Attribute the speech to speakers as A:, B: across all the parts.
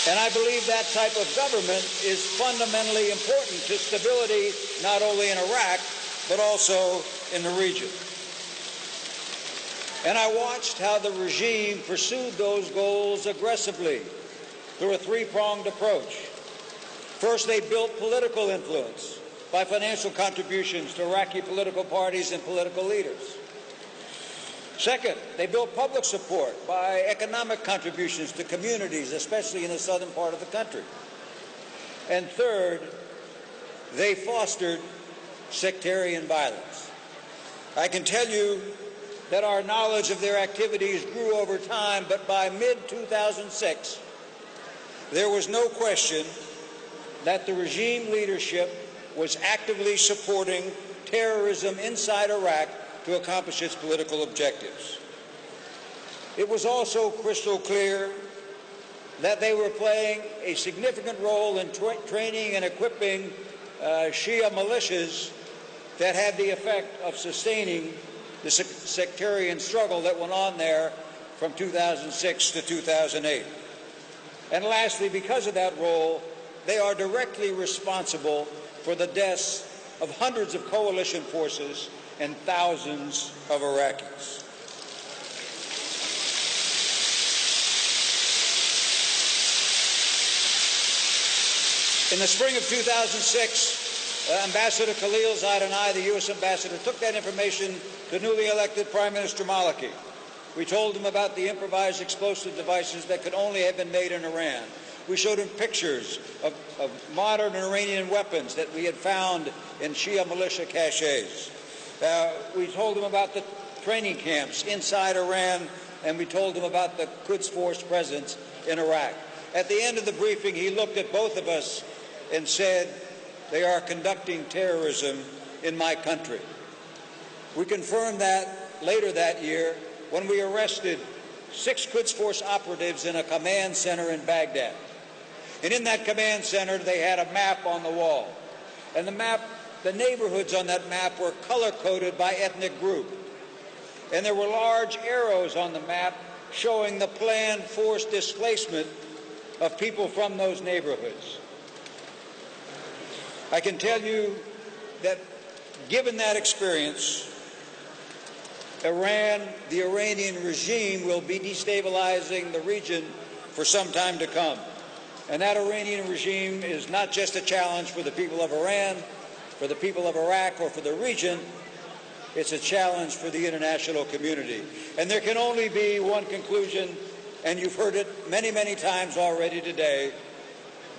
A: And I believe that type of government is fundamentally important to stability, not only in Iraq, but also in the region. And I watched how the regime pursued those goals aggressively through a three-pronged approach. First, they built political influence by financial contributions to Iraqi political parties and political leaders. Second, they built public support by economic contributions to communities, especially in the southern part of the country. And third, they fostered sectarian violence. I can tell you that our knowledge of their activities grew over time, but by mid-2006, there was no question that the regime leadership was actively supporting terrorism inside Iraq to accomplish its political objectives. It was also crystal clear that they were playing a significant role in training and equipping Shia militias that had the effect of sustaining the sectarian struggle that went on there from 2006 to 2008. And lastly, because of that role, they are directly responsible for the deaths of hundreds of coalition forces and thousands of Iraqis. In the spring of 2006, Ambassador Khalilzad and I, the U.S. ambassador, took that information to newly elected Prime Minister Maliki. We told him about the improvised explosive devices that could only have been made in Iran. We showed him pictures of modern Iranian weapons that we had found in Shia militia caches. We told him about the training camps inside Iran, and we told him about the Quds Force presence in Iraq. At the end of the briefing, he looked at both of us and said, "They are conducting terrorism in my country." We confirmed that later that year when we arrested 6 Quds Force operatives in a command center in Baghdad. And in that command center, they had a map on the wall. And the neighborhoods on that map were color-coded by ethnic group. And there were large arrows on the map showing the planned forced displacement of people from those neighborhoods. I can tell you that given that experience, Iran, the Iranian regime, will be destabilizing the region for some time to come. And that Iranian regime is not just a challenge for the people of Iran, for the people of Iraq, or for the region. It's a challenge for the international community. And there can only be one conclusion, and you've heard it many, many times already today: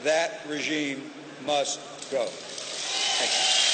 A: that regime must go. Thank you.